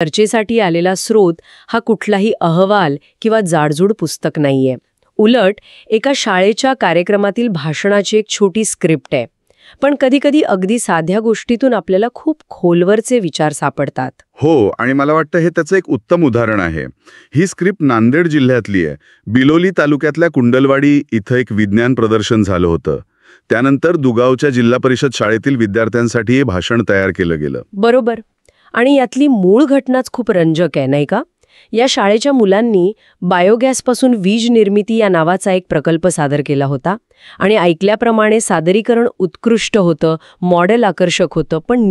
चर्चेसाठी आलेला स्रोत हा कुठलाही अहवाल किंवा जाडजूड पुस्तक नाहीये. उलट एका शाळेच्या कार्यक्रमातील भाषणाची एक छोटी स्क्रिप्ट आहे. पण कधीकधी अगदी साध्या गोष्टीतून आपल्याला खूप खोलवरचे विचार सापडतात. हो, आणि मला वाटतं हे त्याचं एक उत्तम उदाहरण आहे. ही स्क्रिप्ट नांदेड जिल्ह्यातली आहे. बिलोली तालुक्यातल्या कुंडलवाडी इथं एक विज्ञान प्रदर्शन झालं होतं. त्यानंतर दुगावच्या जिल्हा परिषद शाळेतील विद्यार्थ्यांसाठी हे भाषण तयार केलं गेलं. बरोबर. आणि यातली मूळ घटनाच खूप रंजक आहे, नाही का? या शाळेच्या मुलांनी बायोगॅसपासून वीज निर्मिती या नावाचा एक प्रकल्प सादर केला होता. आणि ऐकल्याप्रमाणे सादरीकरण उत्कृष्ट होतं, मॉडेल आकर्षक होतं, पण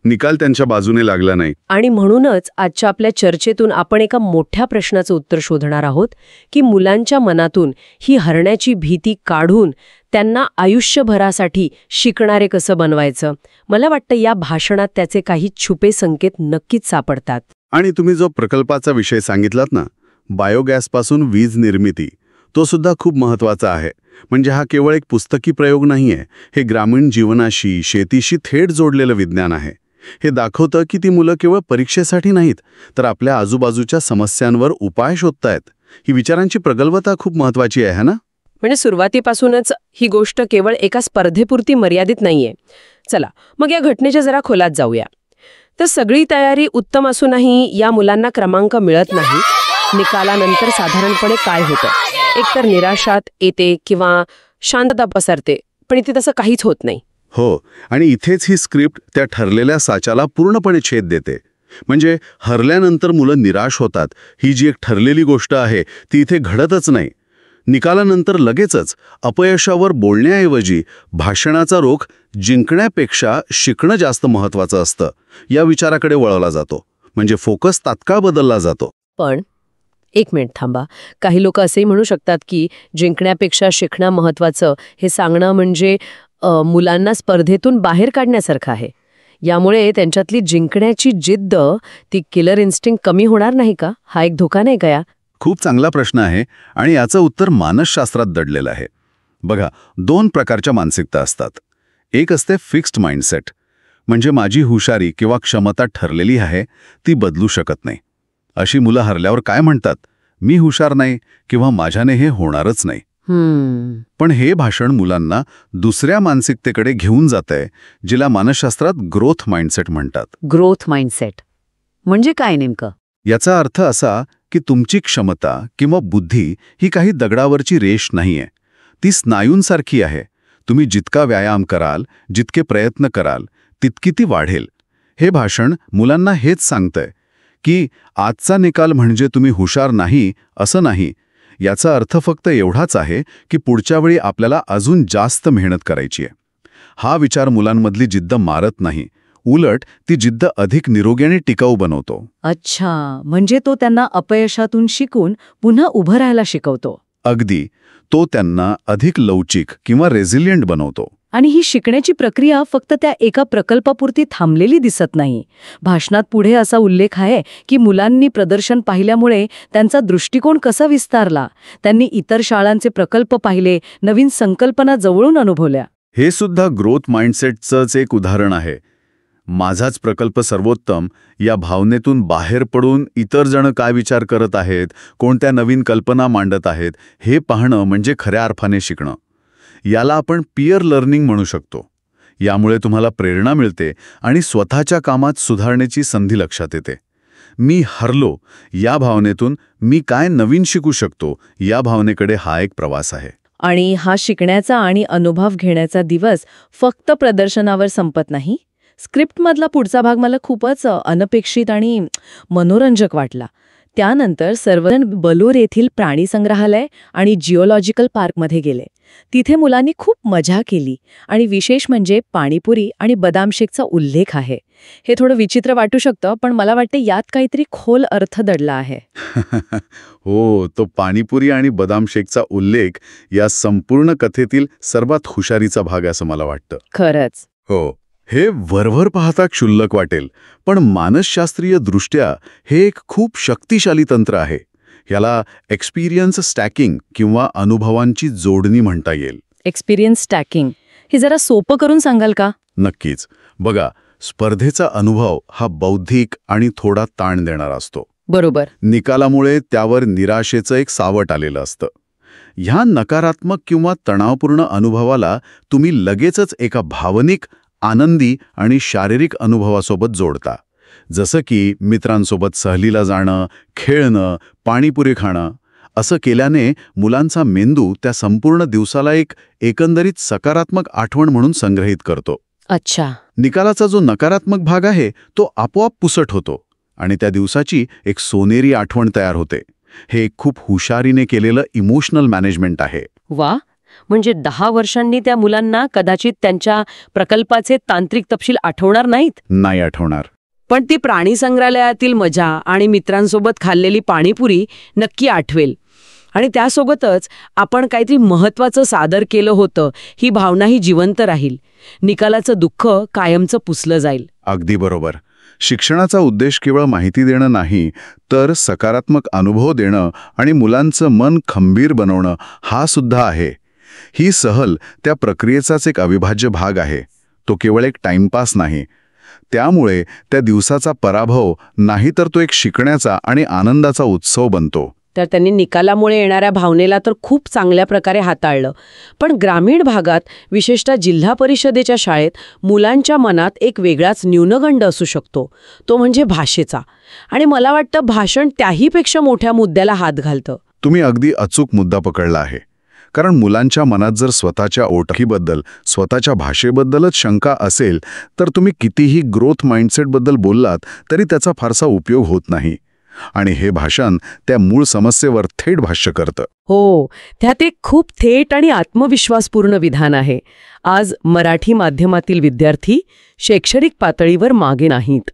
निकाल त्यांच्या बाजूने लागला नाही. आणि म्हणूनच आजच्या आपल्या चर्चेतून आपण एका मोठ्या प्रश्नाचं उत्तर शोधणार आहोत की मुलांच्या मनातून ही हरण्याची भीती काढून त्यांना आयुष्यभरासाठी शिकणारे कसं बनवायचं. मला वाटतं या भाषणात त्याचे काही छुपे संकेत नक्कीच सापडतात. आणि तुम्ही जो प्रकल्पाचा विषय सांगितलात ना, बायोगॅसपासून वीज निर्मिती, तो सुद्धा खूप महत्त्वाचा आहे. म्हणजे हा केवळ एक पुस्तकी प्रयोग नाहीये, हे ग्रामीण जीवनाशी, शेतीशी थेट जोडलेलं विज्ञान आहे. हे दाखवतं की ती मुलं केवळ परीक्षेसाठी नाहीत, तर आपल्या आजूबाजूच्या समस्यांवर उपाय शोधतायत. ही विचारांची प्रगल्भता खूप महत्त्वाची आहे ना. म्हणजे सुरुवातीपासूनच ही गोष्ट केवळ एका स्पर्धेपुरती मर्यादित नाहीये. चला मग या घटनेच्या जरा खोलात जाऊया. तर सगळी तयारी उत्तम असूनही या मुलांना क्रमांक मिळत नाही. निकालानंतर साधारणपणे काय होतं? एकतर निराशात येते किंवा शांतता पसरते, पण इथे तसं काहीच होत नाही. हो, आणि इथेच ही स्क्रिप्ट त्या ठरलेल्या साच्याला पूर्णपणे छेद देते. म्हणजे हरल्यानंतर मुलं निराश होतात, ही जी एक ठरलेली गोष्ट आहे ती इथे घडतच नाही. निकालानंतर लगेचच अपयशावर बोलण्याऐवजी भाषणाचा रोख जिंकण्यापेक्षा शिकणं जास्त महत्त्वाचं असतं या विचाराकडे वळवला जातो. म्हणजे फोकस तात्काळ बदलला जातो. पण एक मिनिट थांबा. काही लोक असेही म्हणू शकतात की जिंकण्यापेक्षा शिकणं महत्त्वाचं हे सांगणं म्हणजे मुलांना स्पर्धेतून बाहेर काढण्यासारखं आहे. यामुळे त्यांच्यातली जिंकण्याची जिद्द, ती किलर इन्स्टिंक्ट कमी होणार नाही का? हा एक धोका नाही का? खूप चांगला प्रश्न आहे, आणि याचं उत्तर मानसशास्त्रात दडलेलं आहे. बघा, 2 प्रकारच्या मानसिकता असतात. एक असते फिक्स्ड माइंडसेट, म्हणजे माझी हुशारी किंवा क्षमता ठरलेली आहे, ती बदलू शकत नाही. अशी मुलं हरल्यावर काय म्हणतात? मी हुशार नाही किंवा माझ्याने हे होणारच नाही. पण हे भाषण मुलांना दुसऱ्या मानसिकतेकडे घेऊन जातंय, जिला मानसशास्त्रात ग्रोथ माइंडसेट म्हणतात. ग्रोथ माइंडसेट म्हणजे काय नेमकं? याचा अर्थ असा की तुमची क्षमता किंवा बुद्धी ही काही दगडावरची रेष नाहीये. ती स्नायूंसारखी आहे. तुम्ही जितका व्यायाम कराल, जितके प्रयत्न कराल, तितकी ती वाढेल. हे भाषण मुलांना हेच सांगतंय की आजचा निकाल म्हणजे तुम्ही हुशार नाही असं नाही. याचा अर्थ फक्त एवढाच आहे की पुढच्या वेळी आपल्याला अजून जास्त मेहनत करायची आहे. हा विचार मुलांमधली जिद्द मारत नाही, उलट ती जिद्द अधिक निरोगी आणि टिकाऊ बनवतो. अच्छा, म्हणजे तो त्यांना अपयशातून शिकून पुन्हा उभं राहायला शिकवतो. अगदी. तो त्यांना अधिक लवचिक किंवा रेझिलियंट बनवतो. आणि ही शिकण्याची प्रक्रिया फक्त त्या एका प्रकल्पापुरती थांबलेली दिसत नाही. भाषणात पुढे असा उल्लेख आहे की मुलांनी प्रदर्शन पाहिल्यामुळे त्यांचा दृष्टिकोन कसा विस्तारला. त्यांनी इतर शाळांचे प्रकल्प पाहिले, नवीन संकल्पना जवळून अनुभवल्या. हे सुद्धा ग्रोथ माइंडसेटचंच एक उदाहरण आहे. माझाच प्रकल्प सर्वोत्तम या भावनेतून बाहेर पडून इतर जण काय विचार करत आहेत, कोणत्या नवीन कल्पना मांडत आहेत, हे पाहणं म्हणजे खऱ्या अर्थाने शिकणं. याला आपण पीअर लर्निंग म्हणू शकतो. यामुळे तुम्हाला प्रेरणा मिळते आणि स्वतःच्या कामात सुधारण्याची संधी लक्षात येते. मी हरलो या भावनेतून मी काय नवीन शिकू शकतो या भावनेकडे हा एक प्रवास आहे. आणि हा शिकण्याचा आणि अनुभव घेण्याचा दिवस फक्त प्रदर्शनावर संपत नाही. स्क्रिप्टमधला पुढचा भाग मला खूपच अनपेक्षित आणि मनोरंजक वाटला. त्यानंतर सर्वजण बलूर येथील प्राणी संग्रहालय आणि जिओलॉजिकल पार्कमध्ये गेले. तिथे मुलांनी खूप मजा केली आणि विशेष म्हणजे पाणीपुरी आणि बदाम शेकचा उल्लेख आहे. हे थोडं विचित्र वाटू शकतं, पण मला वाटते यात काहीतरी खोल अर्थ दडला आहे. हो, तो पाणीपुरी आणि बदाम शेकचा उल्लेख या संपूर्ण कथेतील सर्वात हुशारीचा भाग असं मला वाटतं. खरंच. हो, हे वरवर पाहता क्षुल्लक वाटेल, पण मानसशास्त्रीय दृष्ट्या हे एक खूप शक्तिशाली तंत्र आहे. याला एक्सपिरियन्स स्टॅकिंग किंवा अनुभवांची जोडणी म्हणता येईल. एक्सपिरियन्स स्टॅकिंग हे जरा सोपं करून सांगाल का? नक्कीच. बघा, स्पर्धेचा अनुभव हा बौद्धिक आणि थोडा ताण देणारा असतो. बरोबर. निकालामुळे त्यावर निराशेचं एक सावट आलेलं असतं. ह्या नकारात्मक किंवा तणावपूर्ण अनुभवाला तुम्ही लगेचच एका भावनिक, आनंदी आणि शारीरिक अनुभवासोबत जोडता. जसं की मित्रांसोबत सहलीला जाणं, खेळणं, पाणीपुरी खाणं. असं केल्याने मुलांचा मेंदू त्या संपूर्ण दिवसाला एक एकंदरीत सकारात्मक आठवण म्हणून संग्रहित करतो. अच्छा. निकालाचा जो नकारात्मक भाग आहे तो आपोआप पुसट होतो आणि त्या दिवसाची एक सोनेरी आठवण तयार होते. हे एक खूप हुशारीने केलेलं इमोशनल मॅनेजमेंट आहे. वा. म्हणजे 10 वर्षांनी त्या मुलांना कदाचित त्यांच्या प्रकल्पाचे तांत्रिक तपशील आठवणार नाहीत. नाही आठवणार. पण ती प्राणी संग्रहालयातील मजा आणि मित्रांसोबत खाल्लेली पाणीपुरी नक्की आठवेल. आणि त्यासोबतच आपण काहीतरी महत्त्वाचं सादर केलं होतं ही भावनाही जिवंत राहील. निकालाचं दुःख कायमचं पुसलं जाईल. अगदी बरोबर. शिक्षणाचा उद्देश केवळ माहिती देणं नाही, तर सकारात्मक अनुभव देणं आणि मुलांचं मन खंबीर बनवणं हा सुद्धा आहे. ही सहल त्या प्रक्रियेचाच एक अविभाज्य भाग आहे. तो केवळ एक टाइमपास नाही. त्यामुळे त्या दिवसाचा पराभव नाही, तर तो एक शिकण्याचा आणि आनंदाचा उत्सव बनतो. तर त्यांनी निकालामुळे येणाऱ्या भावनेला तर खूप चांगल्या प्रकारे हाताळलं. पण ग्रामीण भागात, विशेषतः जिल्हा परिषदेच्या शाळेत, मुलांच्या मनात एक वेगळाच न्यूनगंड असू शकतो. तो म्हणजे भाषेचा. आणि मला वाटतं भाषण त्याहीपेक्षा मोठ्या मुद्द्याला हात घालतं. तुम्ही अगदी अचूक मुद्दा पकडला आहे. कारण मुलांच्या मनात जर स्वतःच्या ओळखीबद्दल, स्वतःच्या भाषेबद्दलच शंका असेल, तर तुम्ही कितीही ग्रोथ माइंडसेटबद्दल बोललात तरी त्याचा फारसा उपयोग होत नाही. आणि हे भाषण त्या मूळ समस्येवर थेट भाष्य करतं. हो, त्यात एक खूप थेट आणि आत्मविश्वासपूर्ण विधान आहे. आज मराठी माध्यमातील विद्यार्थी शैक्षणिक पातळीवर मागे नाहीत.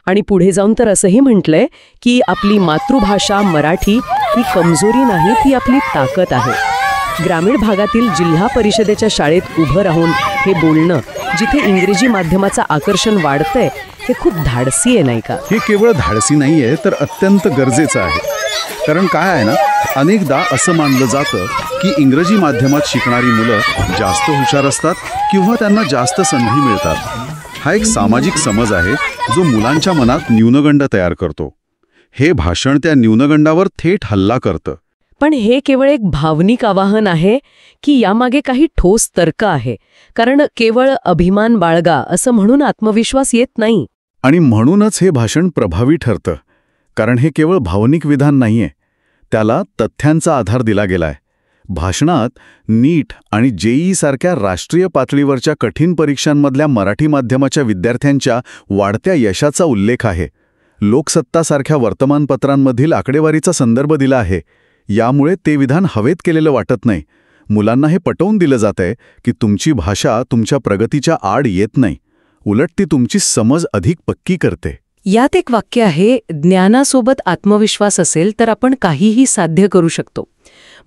आणि पुढे जाऊन तर असंही म्हटलंय की आपली मातृभाषा मराठी ही कमजोरी नाही, ती आपली ताकद आहे. ग्रामीण भागातील जिल्हा परिषदेच्या शाळेत उभं राहून हे बोलणं, जिथे इंग्रजी माध्यमाचं आकर्षण वाढतंय, हे खूप धाडसी आहे, नाही का? हे केवळ धाडसी नाहीये, तर अत्यंत गरजेचं आहे. कारण काय आहे ना, अनेकदा असं मानलं जातं की इंग्रजी माध्यमात शिकणारी मुलं जास्त हुशार असतात किंवा त्यांना जास्त संधी मिळतात. हा एक सामाजिक समज आहे जो मुलांच्या मनात न्यूनगंड तयार करतो. हे भाषण त्या न्यूनगंडावर थेट हल्ला करतं. पण हे केवळ एक भावनिक आवाहन आहे की यामागे काही ठोस तर्क आहे? कारण केवळ अभिमान बाळगा असं म्हणून आत्मविश्वास येत नाही. आणि म्हणूनच हे भाषण प्रभावी ठरतं. कारण हे केवळ भावनिक विधान नाहीये, त्याला तथ्यांचा आधार दिला गेलाय. भाषणात नीट आणि जेईई सारख्या राष्ट्रीय पातळीवरच्या कठीण परीक्षांमधल्या मराठी माध्यमाच्या विद्यार्थ्यांच्या वाढत्या यशाचा उल्लेख आहे. लोकसत्तासारख्या वर्तमानपत्रांमधील आकडेवारीचा संदर्भ दिला आहे. यामुळे ते विधान हवेत केलेलं वाटत नाही. मुलांना हे पटवून दिलं जातंय की तुमची भाषा तुमच्या प्रगतीच्या आड येत नाही, उलट ती तुमची समज अधिक पक्की करते. यात एक वाक्य आहे, ज्ञानासोबत आत्मविश्वास असेल तर आपण काहीही साध्य करू शकतो.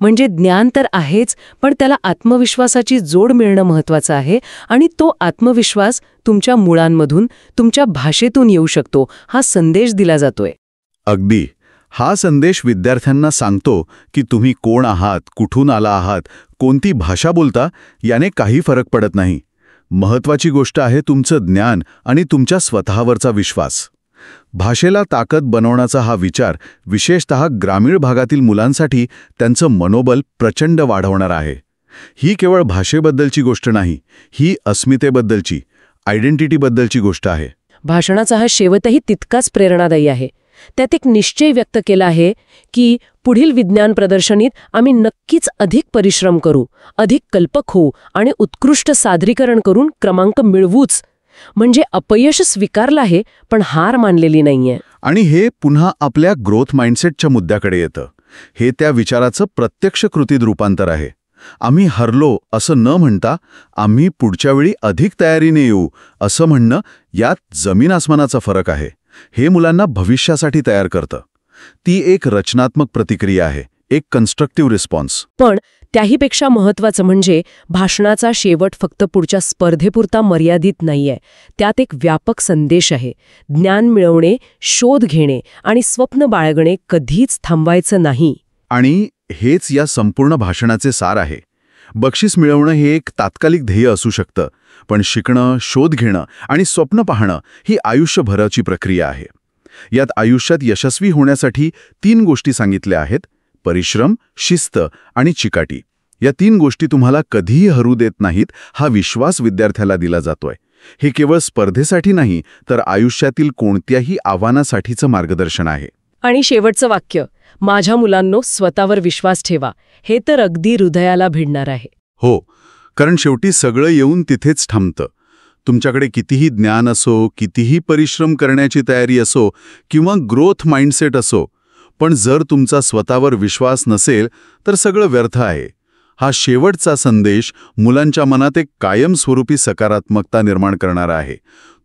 म्हणजे ज्ञान तर आहेच, पण त्याला आत्मविश्वासाची जोड मिळणं महत्त्वाचं आहे. आणि तो आत्मविश्वास तुमच्या मुळांमधून, तुमच्या भाषेतून येऊ शकतो, हा संदेश दिला जातोय. अगदी. हा संदेश विद्यार्थ्यांना सांगतो की तुम्ही कोण आहात, कुठून आला आहात, कोणती भाषा बोलता, याने काही फरक पडत नाही. महत्त्वाची गोष्ट आहे तुमचं ज्ञान आणि तुमच्या स्वतःवरचा विश्वास. भाषेला ताकद बनवण्याचा हा विचार विशेषतः ग्रामीण भागातील मुलांसाठी त्यांचं मनोबल प्रचंड वाढवणार आहे. ही केवळ भाषेबद्दलची गोष्ट नाही, ही अस्मितेबद्दलची, आयडेंटिटीबद्दलची गोष्ट आहे. भाषणाचा हा शेवटही तितकाच प्रेरणादायी आहे. त्यात एक निश्चय व्यक्त केला आहे की पुढील विज्ञान प्रदर्शनीत आम्ही नक्कीच अधिक परिश्रम करू, अधिक कल्पक होऊ आणि उत्कृष्ट सादरीकरण करून क्रमांक मिळवूच. म्हणजे अपयश स्वीकारलं आहे, पण हार मानलेली नाहीये. आणि हे पुन्हा आपल्या ग्रोथ माइंडसेटच्या मुद्द्याकडे येतं. हे त्या विचाराचं प्रत्यक्ष कृतीत रूपांतर आहे. आम्ही हरलो असं न म्हणता आम्ही पुढच्या वेळी अधिक तयारीने येऊ असं म्हणणं, यात जमीन आसमानाचा फरक आहे. हे मुलांना भविष्यासाठी तयार करतं. ती एक रचनात्मक प्रतिक्रिया आहे, एक कन्स्ट्रक्टिव्ह रिस्पॉन्स. पण त्याहीपेक्षा महत्त्वाचं म्हणजे भाषणाचा शेवट फक्त पुढच्या स्पर्धेपुरता मर्यादित नाहीये. त्यात एक व्यापक संदेश आहे. ज्ञान मिळवणे, शोध घेणे आणि स्वप्न बाळगणे कधीच थांबवायचं नाही. आणि हेच या संपूर्ण भाषणाचे सार आहे. बक्षीस मिळवणं हे एक तात्कालिक ध्येय असू शकतं, पण शिकणं, शोध घेणं आणि स्वप्न पाहणं ही आयुष्यभराची प्रक्रिया आहे. यात आयुष्यात यशस्वी होण्यासाठी 3 गोष्टी सांगितल्या आहेत: परिश्रम, शिस्त आणि चिकाटी. या 3 गोष्टी तुम्हाला कधीही हरू देत नाहीत, हा विश्वास विद्यार्थ्याला दिला जातोय. हे केवळ स्पर्धेसाठी नाही, तर आयुष्यातील कोणत्याही आव्हानासाठीचं मार्गदर्शन आहे. आणि शेवटचं वाक्य, माझ्या मुलांनो स्वतःवर विश्वास ठेवा, हे तर अगदी हृदयाला भिडणार आहे. हो, कारण शेवटी सगळं येऊन तिथेच थांबतं. तुमच्याकडे कितीही ज्ञान असो, कितीही परिश्रम करण्याची तयारी असो किंवा ग्रोथ माइंडसेट असो, पण जर तुमचा स्वतःवर विश्वास नसेल तर सगळं व्यर्थ आहे. हा शेवटचा संदेश मुलांच्या मनात एक कायमस्वरूपी सकारात्मकता निर्माण करणारा आहे.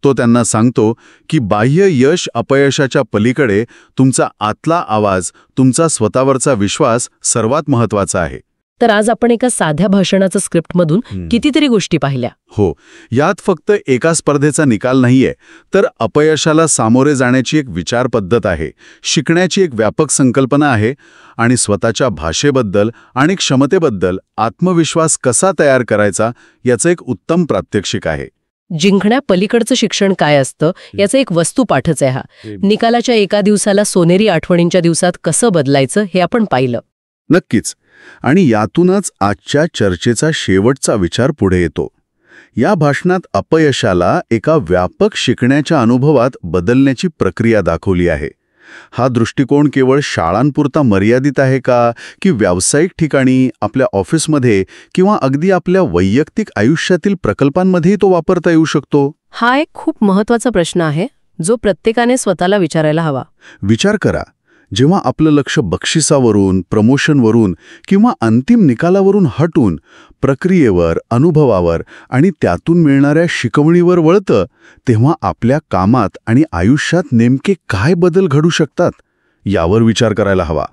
तो त्यांना सांगतो की बाह्य यश अपयशाच्या पलीकडे तुमचा आतला आवाज, तुमचा स्वतःवरचा विश्वास सर्वात महत्त्वाचा आहे. तर आज आपण एका साध्या भाषणाचं स्क्रिप्टमधून कितीतरी गोष्टी पाहिल्या. हो, यात फक्त एका स्पर्धेचा निकाल नाहीये, तर अपयशाला सामोरे जाण्याची एक विचार पद्धत आहे, शिकण्याची एक व्यापक संकल्पना आहे आणि स्वतःच्या भाषेबद्दल आणि क्षमतेबद्दल आत्मविश्वास कसा तयार करायचा याचं एक उत्तम प्रात्यक्षिक आहे. जिंकण्या पलीकडचं शिक्षण काय असतं याचं एक वस्तुपाठच आहे हा. निकालाच्या एका दिवसाला सोनेरी आठवणींच्या दिवसात कसं बदलायचं हे आपण पाहिलं. नक्कीच. आणि यातूनच आजच्या चर्चेचा शेवटचा विचार पुढे येतो. या भाषणात अपयशाला एका व्यापक शिकण्याच्या अनुभवात बदलण्याची प्रक्रिया दाखवली आहे. हा दृष्टिकोन केवळ शाळांपुरता मर्यादित आहे का, की व्यावसायिक ठिकाणी, आपल्या ऑफिसमध्ये किंवा अगदी आपल्या वैयक्तिक आयुष्यातील प्रकल्पांमध्येही तो वापरता येऊ शकतो? हा एक खूप महत्वाचा प्रश्न आहे, जो प्रत्येकाने स्वतःला विचारायला हवा. विचार करा, जेव्हा आपलं लक्ष बक्षिसावरून, प्रमोशनवरून किंवा अंतिम निकालावरून हटून प्रक्रियेवर, अनुभवावर आणि त्यातून मिळणाऱ्या शिकवणीवर वळतं, तेव्हा आपल्या कामात आणि आयुष्यात नेमके काय बदल घडू शकतात यावर विचार करायला हवा.